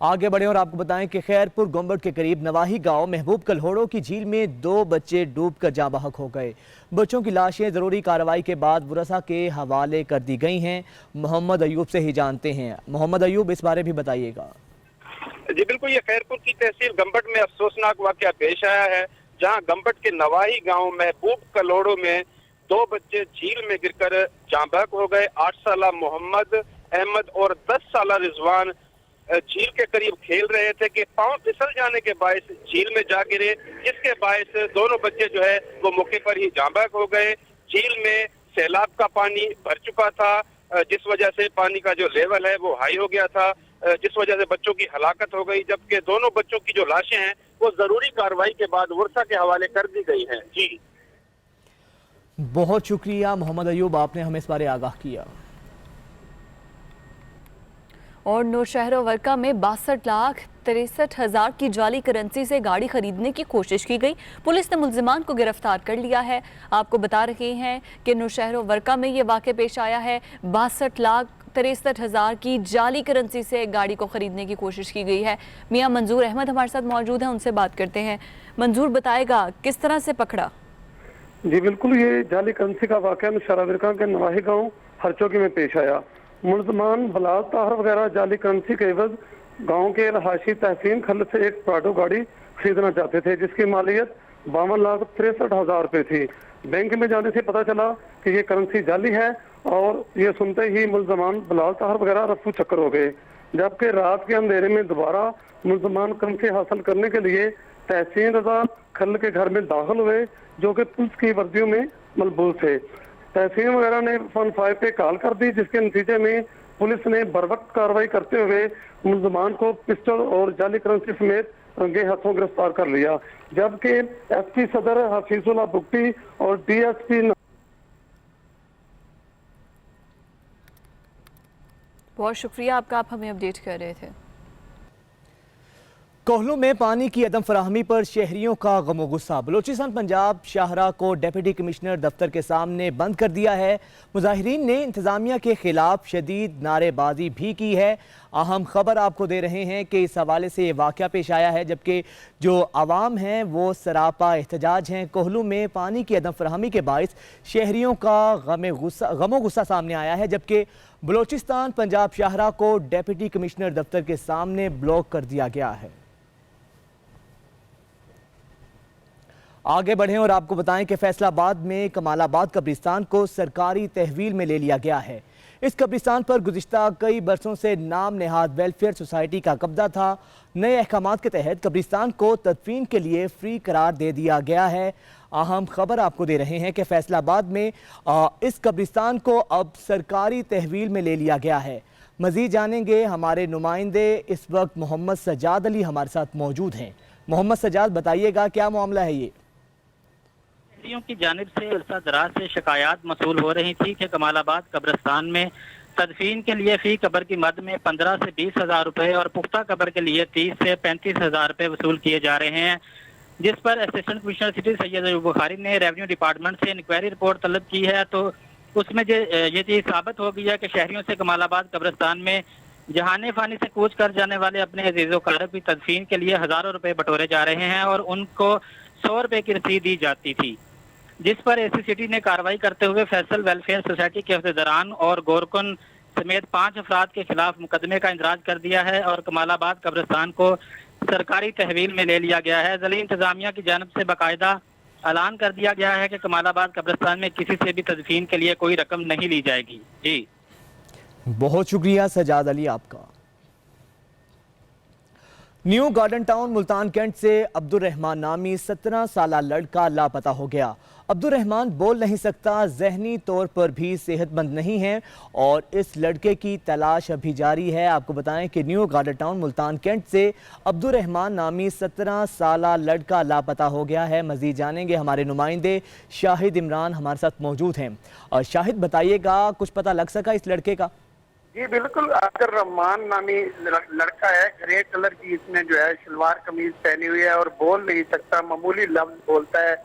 आगे बढ़े और आपको बताएं कि खैरपुर गुंबट के करीब नवाही गांव महबूब कलहोड़ों की झील में 2 बच्चे डूबकर जाँ बहक हो गए। बच्चों की लाशें जरूरी कार्रवाई के बाद वरसा के हवाले कर दी गई हैं। मोहम्मद अयूब से ही जानते हैं। मोहम्मद अयूब, इस बारे भी बताइएगा। जी बिल्कुल, ये खैरपुर की तहसील गंबट में अफसोसनाक वाकया पेश आया है, जहां गंबट के नवाही गांव महबूब कलोड़ो में 2 बच्चे झील में गिरकर जाँ बहक हो गए। 8 साला मोहम्मद अहमद और 10 साला रिजवान झील के करीब खेल रहे थे कि पांव फिसल जाने के बायस झील में जा गिरे, जिसके बायस दोनों बच्चे जो है वो मौके पर ही जाँ बहक हो गए। झील में सैलाब का पानी भर चुका था, जिस वजह से पानी का जो लेवल है वो हाई हो गया था, जिस वजह से बच्चों की हलाकत हो गई, जबकि दोनों बच्चों की जो लाशें हैं वो जरूरी कार्रवाई के बाद वर्षा के हवाले कर दी गई हैं। जी बहुत शुक्रिया मोहम्मद अयूब, आपने हमें इस बारे आगाह किया। और नौशहरा वर्का में 62,63,000 की जाली करेंसी से गाड़ी खरीदने की कोशिश की गई। पुलिस ने मुल्जिमान को गिरफ्तार कर लिया है। आपको बता रहे हैं कि नौशहरा वर्का में ये वाक़या पेश आया है। 62,63,000 की जाली करेंसी से गाड़ी को खरीदने की कोशिश की गई है। मियां मंजूर अहमद हमारे साथ मौजूद हैं, उनसे बात करते हैं। मंजूर, बताएगा किस तरह से पकड़ा? जी बिल्कुल, ये जाली करेंसी का वाक़या नौशहरा वर्का के नवाही गाँव हरचौकी में पेश आया। मुल्ज़मान बलाल ताहर वगैरह जाली करेंसी के एवज गांव के रहायशी तहसीन खल से एक प्राडो गाड़ी खरीदना चाहते थे, जिसकी मालियत 52,63,000 रुपए थी। बैंक में जाने से पता चला कि ये करेंसी जाली है और ये सुनते ही मुल्ज़मान बलाल ताहर वगैरह रफू चक्कर हो गए। जबकि रात के अंधेरे में दोबारा मुल्ज़मान करेंसी हासिल करने के लिए तहसीन रजा खल के घर में दाखिल हुए, जो कि पुलिस की वर्दियों में मलबूस थे। तहसीन वगैरह ने 115 पे कॉल कर दी, जिसके नतीजे में पुलिस ने बरवक्त कार्रवाई करते हुए मुल्ज़मान को पिस्टल और जाली करेंसी समेत रंगे हाथों गिरफ्तार कर लिया। जबकि एसपी सदर हफीजुल्लाह बुगटी और डीएसपी बहुत शुक्रिया आपका, आप हमें अपडेट कर रहे थे। कोहलू में पानी की अदम फराहमी पर शहरियों का गमो गुस्सा। बलूचिस्तान पंजाब शाहरा को डिप्टी कमिश्नर दफ्तर के सामने बंद कर दिया है। मुजाहिरीन ने इंतजामिया के खिलाफ शदीद नारेबाजी भी की है। अहम खबर आपको दे रहे हैं कि इस हवाले से ये वाक़या पेश आया है, जबकि जो आवाम हैं वो सरापा एहतजाज हैं। कोहलू में पानी की अदम फराहमी के बायस शहरियों का गमो गुस्सा सामने आया है, जबकि बलूचिस्तान पंजाब शाहरा को डिप्टी कमिश्नर दफ्तर के सामने ब्लॉक कर दिया गया है। आगे बढ़ें और आपको बताएं कि फैसलाबाद में कमालाबाद कब्रिस्तान को सरकारी तहवील में ले लिया गया है। इस कब्रिस्तान पर गुज़िश्ता कई बरसों से नाम नेहाद वेलफेयर सोसाइटी का कब्जा था। नए अहकामात के तहत कब्रिस्तान को तदफीन के लिए फ्री करार दे दिया गया है। अहम खबर आपको दे रहे हैं कि फैसलाबाद में इस कब्रिस्तान को अब सरकारी तहवील में ले लिया गया है। मज़ीद जानेंगे हमारे नुमाइंदे, इस वक्त मोहम्मद सजाद अली हमारे साथ मौजूद हैं। मोहम्मद सजाद, बताइएगा क्या मामला है ये? की जानिब से अरसा दराज से शिकायत मसूल हो रही थी कि कमालाबाद कब्रिस्तान में तदफीन के लिए फी कब्र की मद में 15 से 20 हज़ार रुपये और पुख्ता कब्र के लिए 30 से 35 हज़ार रुपये वसूल किए जा रहे हैं, जिस पर assistant commissioner city Syed Ayub Bukhari ने रेवेन्यू डिपार्टमेंट से इंक्वायरी रिपोर्ट तलब की है। तो उसमें ये चीज़ साबित हो गई है कि शहरियों से कमालाबाद कब्रिस्तान में जहाने फानी से कूच कर जाने वाले अपने अजीज़ो कारब की तदफीन के लिए हज़ारों रुपये बटोरे जा रहे हैं और उनको 100 रुपये की रसीद दी जाती थी, जिस पर एसी सिटी ने कार्रवाई करते हुए फैसल वेलफेयर सोसाइटी के अहदेदारान और गोरकुन समेत 5 अफराद के खिलाफ मुकदमे का इंदराज कर दिया है और कमालाबाद कब्रिस्तान को सरकारी तहवील में ले लिया गया है। ज़िला इंतजामिया की जानिब से बाकायदा ऐलान कर दिया गया है कि कमालाबाद कब्रिस्तान में किसी से भी तदफीन के लिए कोई रकम नहीं ली जाएगी। जी बहुत शुक्रिया सजाद अली आपका। New Garden Town Multan Cantt से अब्दुल रहमान नामी 17 साला लड़का लापता हो गया। अब्दुल रहमान बोल नहीं सकता, जहनी तौर पर भी सेहतमंद नहीं है और इस लड़के की तलाश अभी जारी है। आपको बताएं कि New Garden Town Multan Cantt से अब्दुल रहमान नामी 17 साला लड़का लापता हो गया है। मजीद जानेंगे, हमारे नुमाइंदे शाहिद इमरान हमारे साथ मौजूद हैं। और शाहिद, बताइएगा कुछ पता लग सका इस लड़के का? जी बिल्कुल, अब्दुल रहमान नामी लड़का है। ग्रे कलर की इसने जो है शलवार कमीज पहनी हुई है और बोल नहीं सकता, मामूली लफ्ज बोलता है।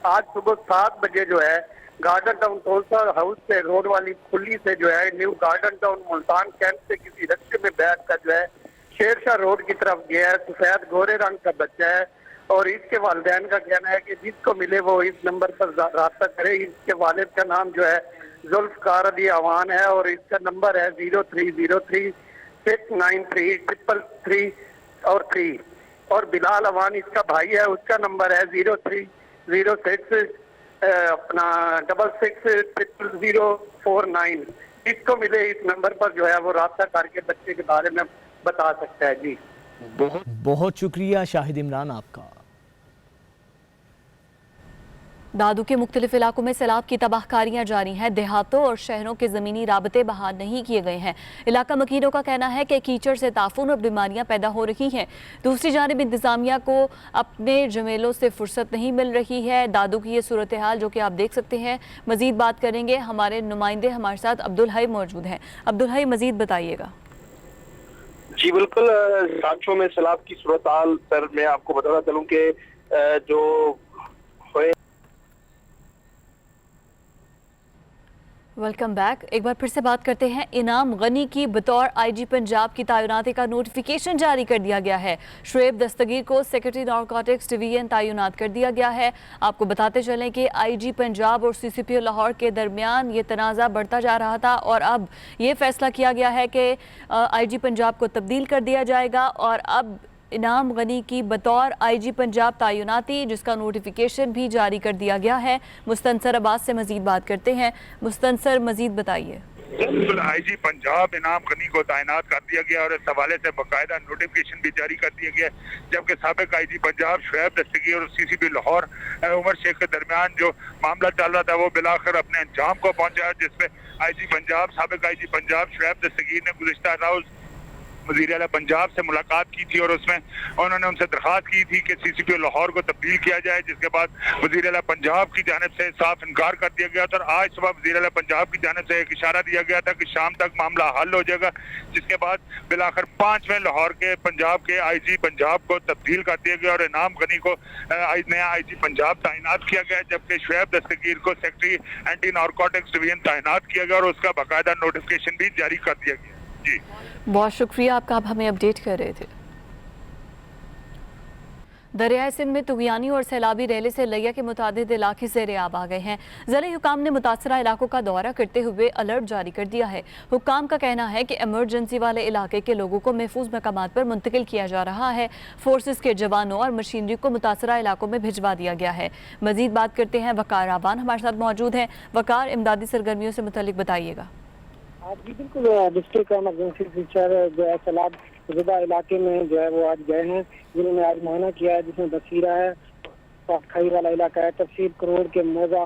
आज सुबह 7 बजे जो है गार्डन टाउन टोलसा हाउस से रोड वाली खुली से जो है New Garden Town Multan Cantt से किसी रस्ते में बैठ कर जो है शेरशाह रोड की तरफ गया है। सफेद गोरे रंग का बच्चा है और इसके वालिदैन का कहना है कि जिसको मिले वो इस नंबर पर रास्ता करे। इसके वालिद का नाम जो है जुल्फकार अली अवान है और इसका नंबर है 0303693333 और 3। और बिलाल अवान इसका भाई है, उसका नंबर है 0306 अपना 660049। इसको मिले इस नंबर पर जो है वो रास्ता करके बच्चे के बारे में बता सकता है। जी बहुत शुक्रिया शाहिद इमरान आपका। दादू के मुख्तलिफ इलाकों में सैलाब की तबाहकारियां जारी हैं। देहातों और शहरों के ज़मीनी राबते बहाल नहीं किए गए हैं। इलाका मकीनों का कहना है कि कीचड़ से ताफून और बीमारियां पैदा हो रही हैं। दूसरी जानिब इंतज़ामिया को अपने जमेलों से फुर्सत नहीं मिल रही है। दादू की ये सूरत हाल जो कि आप देख सकते हैं। मज़ीद बात करेंगे, हमारे नुमाइंदे हमारे साथ अब्दुल हई मौजूद हैं। अब्दुल हई, मज़ीद बताइएगा। जी बिल्कुल, सांचों में सैलाब की सूरत हाल सर मैं आपको बताना चलूँ कि जो वेलकम बैक। एक बार फिर से बात करते हैं। इनाम गनी की बतौर आईजी पंजाब की तैनाती का नोटिफिकेशन जारी कर दिया गया है। शुएब दस्तगीर को सेक्रेटरी नारकोटिक्स डिवीजन तैनात कर दिया गया है। आपको बताते चलें कि आईजी पंजाब और सीसीपीओ लाहौर के दरमियान ये तनाज़ा बढ़ता जा रहा था और अब ये फैसला किया गया है कि आईजी पंजाब को तब्दील कर दिया जाएगा और अब इनाम गनी की बतौर आईजी पंजाब तैनाती, जिसका नोटिफिकेशन भी जारी कर दिया गया है। मुस्तनसर अब्बास से मजीद बात करते हैं। मुस्तनसर, मजीद बताइए। आईजी पंजाब इनाम गनी को तैनात कर दिया गया और इस हवाले से बाकायदा नोटिफिकेशन भी जारी कर दिया गया, जबकि साबिक आईजी पंजाब शुएब दस्तगीर और सीसीपी लाहौर उमर शेख के दरमियान जो मामला चल रहा था वो बिलाखिर अपने अंजाम को पहुंचा, जिसमें आईजी पंजाब साबिक आईजी पंजाब शुएब दस्तगीर ने गुज़िश्ता रोज वज़ीर आला पंजाब से मुलाकात की थी और उसमें उन्होंने उनसे दरख्वास्त की थी कि सीसीपीओ लाहौर को तब्दील किया जाए, जिसके बाद वज़ीर आला पंजाब की जानिब से साफ इनकार कर दिया गया था। और आज सुबह वज़ीर आला पंजाब की जानिब से एक इशारा दिया गया था कि शाम तक मामला हल हो जाएगा, जिसके बाद बिलाखिर 5वें लाहौर के पंजाब के आईजी पंजाब को तब्दील कर दिया गया और इनाम गनी को नया आईजी पंजाब तैनात किया गया, जबकि शुएब दस्तगीर को सेक्रेटरी एंटी नारकोटिक्स डिवीजन तैनात किया गया और उसका बाकायदा नोटिफिकेशन भी जारी कर दिया गया। जी बहुत शुक्रिया आपका, आप हमें अपडेट कर रहे थे। दरियाए सिंध में तुगयानी और सैलाबी रेले से लिया के मुतादिद इलाके ज़ेर-ए-आब आ गए हैं। ज़िले हुकाम ने मुतासरा इलाकों का दौरा करते हुए अलर्ट जारी कर दिया है। हुकाम का कहना है कि इमरजेंसी वाले इलाके के लोगों को महफूज मकामात पर मुंतकिल किया जा रहा है। फोर्सेस के जवानों और मशीनरी को मुतासरा इलाकों में भिजवा दिया गया है। मजीद बात करते हैं, वकार आवान हमारे साथ मौजूद हैं। वकार, इमदादी सरगर्मियों से मुतल्लिक बताइएगा। जी बिल्कुल, डिस्ट्रिक्ट इमरजेंसी टीचर जो है सैलाब ज़दा इलाके में जो है वो आज गए हैं, जिन्होंने आज मुआयना किया है, जिसमें बसीरा है, खाई वाला इलाका है, तफसीर करोड़ के मोजा,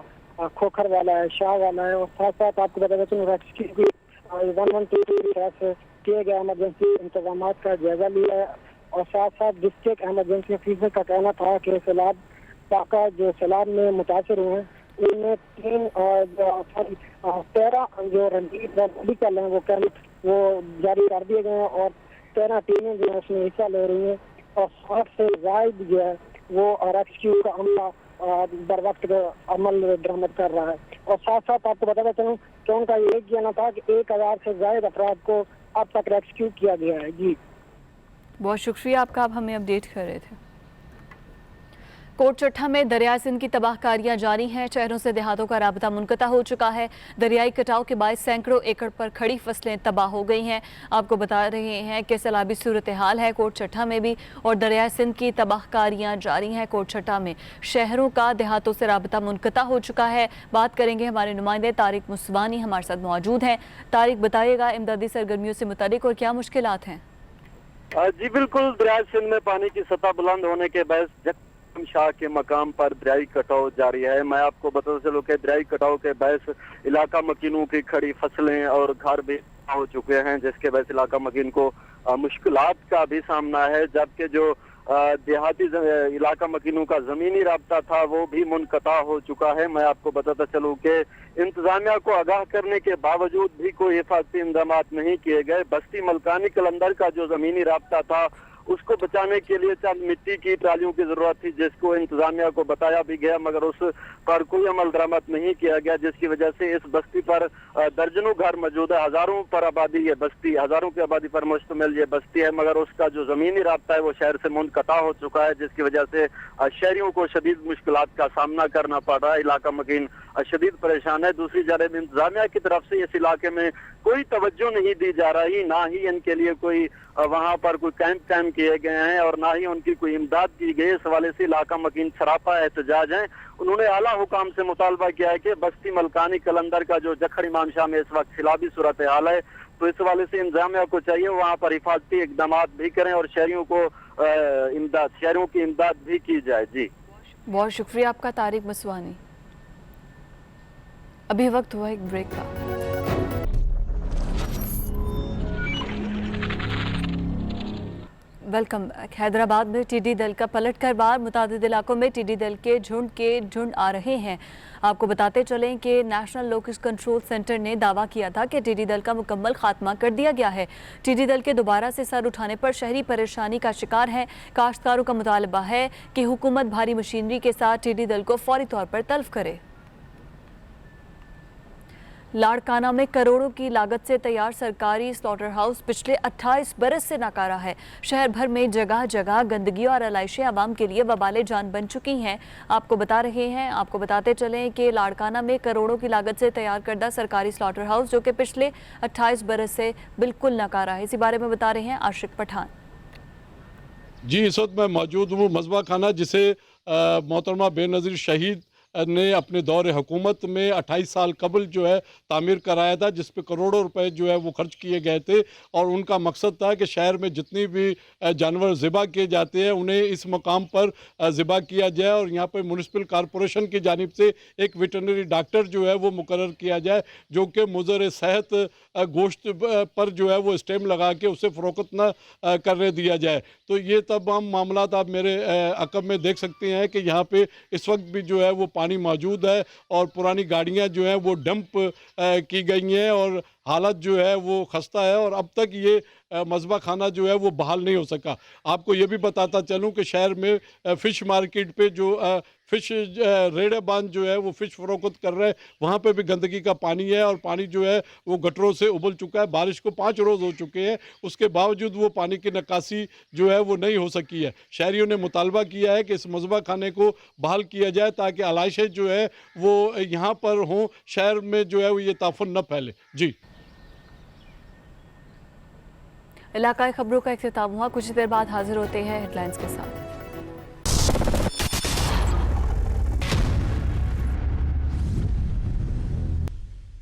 खोखर वाला है, शाह वाला है और साथ साथ आपको बता दें 112 किए गए इमरजेंसी इंतजाम का जायजा लिया है और साथ साथ डिस्ट्रिक्ट इमरजेंसी ऑफिसर का कहना था कि सैलाब पाका जो सैलाब में मुतासर हुए हैं इनमें 13 जो रणजीत मेडिकल हैं वो जारी कर दिए गए हैं और 13 टीमें जो है उसमें हिस्सा ले रही हैं और 60 से ज़ायद जो है वो रेस्क्यू का अमला बर वक्त अमल दरामद कर रहा है। और साथ साथ आपको बताता चलूँ कि उनका ये कहना था कि 1000 से ज़ायद अफराद को अब तक रेस्क्यू किया गया है। जी बहुत शुक्रिया आपका, आप हमें अपडेट कर रहे थे। कोट चट्ठा में दरियाई सिंध की तबाहकारियां जारी हैं। शहरों से देहातों का राबता मुनक़ता हो चुका है। दरियाई कटाव के बायस सैकड़ों एकड़ पर खड़ी फसलें तबाह हो गई हैं। आपको बता रहे हैं कि सैलाबी सूरत हाल है कोट चट्ठा में भी और दरियाई सिंध की तबाहकारियां जारी हैं। कोट चट्ठा में शहरों का देहातों से राबता मुनक़ता हो चुका है। बात करेंगे, हमारे नुमाइंदे तारिक मुसवानी हमारे साथ मौजूद हैं। तारिक, बताइएगा इमदादी सरगर्मियों से मुतालिक और क्या मुश्किलात हैं? जी बिल्कुल, दरियाई सिंध में पानी की सतह बुलंद होने के बायस शाह के मकाम पर दरियाई कटाव जारी है। मैं आपको बताता चलूं कि दरियाई कटाव के बायस इलाका मकीनों की खड़ी फसलें और घर भी हो चुके हैं, जिसके बायस इलाका मकीन को मुश्किलात का भी सामना है, जबकि जो देहाती इलाका मकीनों का जमीनी राब्ता था वो भी मुनक़ता हो चुका है। मैं आपको बताता चलूं कि इंतजामिया को आगाह करने के बावजूद भी कोई हिफाजती इंतजाम नहीं किए गए। बस्ती मलकानी कलंदर का जो जमीनी राब्ता था اس کو بچانے کے لیے چند مٹی کی ٹرالیوں کی ضرورت تھی جس کو انتظامیہ کو بتایا بھی گیا مگر اس پر کوئی عمل درآمد نہیں کیا گیا جس کی وجہ سے اس بستی پر درجنوں گھر موجود ہے، ہزاروں پر آبادی یہ بستی، ہزاروں کی آبادی پر مشتمل یہ بستی ہے مگر اس کا جو زمینی رابطہ ہے وہ شہر سے منقطع ہو چکا ہے جس کی وجہ سے شہریوں کو شدید مشکلات کا سامنا کرنا پڑ رہا ہے۔ علاقہ مکین شدید پریشان ہے۔ دوسری جانب انتظامیہ کی طرف سے اس علاقے میں کوئی توجہ نہیں دی جا رہی، نہ ہی ان کے لیے کوئی وہاں پر کوئی کیمپ قائم کیے گئے ہیں اور نہ ہی ان کی کوئی امداد کی گئی۔ اس حوالے سے علاقہ مکین سراپا احتجاج ہیں۔ انہوں نے اعلیٰ حکام سے مطالبہ کیا ہے کہ بستی ملکانی قلندر کا جو جکھڑ امام شاہ میں اس وقت سیلابی صورتحال ہے تو اس حوالے سے انتظامیہ کو چاہیے وہاں پر حفاظتی اقدامات بھی کریں اور شہریوں کی امداد بھی کی جائے۔ جی بہت شکریہ آپ کا طارق مسوانی۔ ابھی وقت ہوا ایک بریک کا۔ Welcome back. حیدرآباد میں ٹڈی دل کا پلٹ کر وار، متعدد علاقوں میں ٹڈی دل کے جھنڈ آ رہے ہیں۔ آپ کو بتاتے چلیں کہ نیشنل لوکس کنٹرول سینٹر نے دعویٰ کیا تھا کہ ٹڈی دل کا مکمل خاتمہ کر دیا گیا ہے۔ ٹڈی دل کے دوبارہ سے سر اٹھانے پر شہری پریشانی کا شکار ہیں۔ کاشتکاروں کا مطالبہ ہے کہ حکومت بھاری مشینری کے ساتھ ٹڈی دل کو فوری طور پر تلف کرے۔ لاڑکانہ میں کروڑوں کی لاگت سے تیار سرکاری سلوٹر ہاؤس پچھلے 28 برس سے ناکارہ ہے۔ شہر بھر میں جگہ جگہ گندگی اور علائشیں عوام کے لیے وبال جان بن چکی ہیں۔ آپ کو بتاتے چلیں کہ لاڑکانہ میں کروڑوں کی لاگت سے تیار کردہ سرکاری سلوٹر ہاؤس جو کہ پچھلے 28 برس سے بالکل ناکارہ ہے۔ اسی بارے میں بتا رہے ہیں عاشق پٹھان۔ جی اس وقت میں موجود ہوں مذبح خانہ جسے محترمہ بے نظیر شہید نے اپنے دور حکومت میں 28 سال قبل جو ہے تعمیر کرایا تھا جس پہ کروڑوں روپے جو ہے وہ خرچ کیے گئے تھے اور ان کا مقصد تھا کہ شہر میں جتنی بھی جانور ذبح کیے جاتے ہیں انہیں اس مقام پر ذبح کیا جائے اور یہاں پہ میونسپل کارپوریشن کی جانب سے ایک ویٹرنری ڈاکٹر جو ہے وہ مقرر کیا جائے جو کہ مضر صحت گوشت پر جو ہے وہ اسٹیم لگا کے اسے فروخت نہ کرنے دیا جائے۔ تو یہ تمام معاملات آپ میرے عقب میں دیکھ سکتے ہیں کہ یہاں پہ اس وقت بھی جو ہے وہ پانی موجود ہے اور پرانی گاڑیاں جو ہیں وہ ڈمپ کی گئی ہیں اور حالت جو ہے وہ خستہ ہے اور اب تک یہ مذبح خانہ جو ہے وہ بحال نہیں ہو سکا۔ آپ کو یہ بھی بتاتا چلوں کہ شہر میں فش مارکیٹ پہ جو فش ریڑے باندھ جو ہے وہ فش فروخت کر رہے ہیں وہاں پہ بھی گندگی کا پانی ہے اور پانی جو ہے وہ گٹروں سے ابل چکا ہے۔ بارش کو 5 روز ہو چکے ہیں، اس کے باوجود وہ پانی کی نکاسی جو ہے وہ نہیں ہو سکی ہے۔ شہریوں نے مطالبہ کیا ہے کہ اس مذبح خانے کو بحال کیا جائے تاکہ علائشیں جو ہے وہ یہاں پر ہوں، شہر میں جو ہے وہ یہ تعفن نہ پھیلے۔ جی علاقائی خبروں کا اختتام ہوا۔ کچھ دیر بعد حاضر ہوتے ہیں ہیڈ لائنز کے ساتھ۔